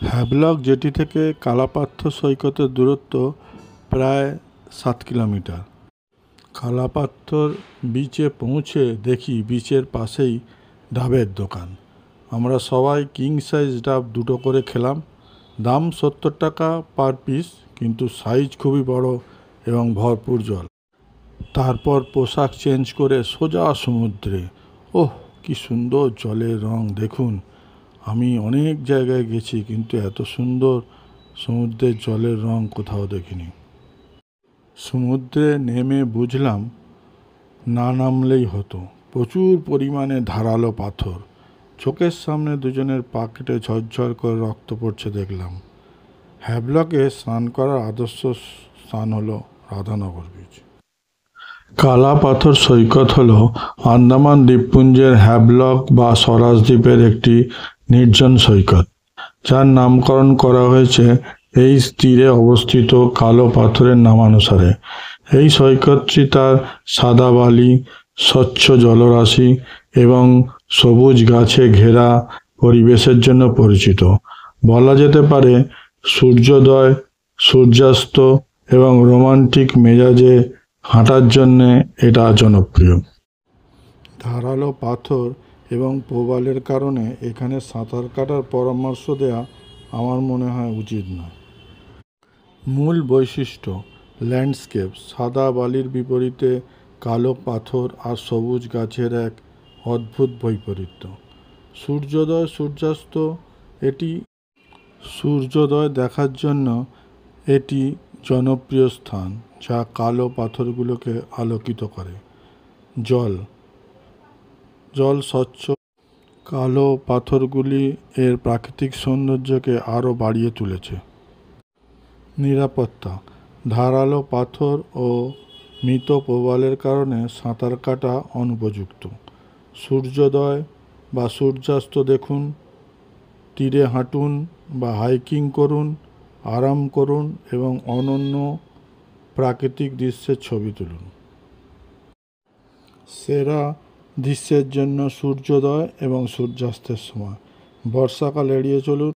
Havelock jetty থেকে কালাপাথর সৈকতের দূরত্ব প্রায় 7 কিলোমিটার। কালাপাথর বিচে পৌঁছে দেখি বিচের পাশেই ডাবের দোকান। আমরা সবাই কিং সাইজ ডাব 2টো করে খেলাম। দাম 70 টাকা পার পিস, কিন্তু সাইজ খুবই বড় এবং ভরপুর জল। তারপর পোশাক চেঞ্জ করে সোজা সমুদ্রে। ওহ, কি সুন্দর জলের রং দেখুন! আমি অনেক জায়গায় গেছি, কিন্তু এত সুন্দর সমুদ্রের জলের রং কোথাও দেখিনি। সমুদ্রে নেমে বুঝলাম না নামলেই হতো। প্রচুর পরিমাণে ধারালো পাথর। চোখের সামনে দুজনের পা কেটে ঝরঝর করে রক্ত পড়ছে দেখলাম। হ্যাভলকে স্নান করার আদর্শ স্থান হলো রাধানগর বিচ। কালাপাথর সৈকত হল আন্দামান দ্বীপপুঞ্জের হ্যাভলক বা স্বরাজ দ্বীপের একটি নির্জন সৈকত, যার নামকরণ করা হয়েছে এই তীরে অবস্থিত কালো পাথরের নামানুসারে। এই সৈকতটি তার সাদা বালি, স্বচ্ছ জলরাশি এবং সবুজ গাছে ঘেরা পরিবেশের জন্য পরিচিত। বলা যেতে পারে সূর্যোদয়, সূর্যাস্ত এবং রোমান্টিক মেজাজে হাঁটার জন্যে এটা জনপ্রিয়। ধারালো পাথর এবং প্রবালের কারণে এখানে সাঁতার কাটার পরামর্শ দেওয়া আমার মনে হয় উচিত নয়। মূল বৈশিষ্ট্য: ল্যান্ডস্কেপ, সাদা বালির বিপরীতে কালো পাথর আর সবুজ গাছের এক অদ্ভুত বৈপরীত্য। সূর্যোদয়, সূর্যাস্ত সূর্যোদয় দেখার জন্য এটি জনপ্রিয় স্থান, যা কালো পাথরগুলোকে আলোকিত করে। জল স্বচ্ছ, কালো পাথরগুলি এর প্রাকৃতিক সৌন্দর্যকে আরও বাড়িয়ে তুলেছে। নিরাপত্তা: ধারালো পাথর ও মৃত প্রবালের কারণে সাঁতার কাটা অনুপযুক্ত। সূর্যোদয় বা সূর্যাস্ত দেখুন, তীরে হাঁটুন বা হাইকিং করুন, আরাম করুন এবং অনন্য প্রাকৃতিক দৃশ্যের ছবি তুলুন। সেরা দৃশ্যের জন্য সূর্যোদয় এবং সূর্যাস্তের সময়। বর্ষাকাল এড়িয়ে চলুন।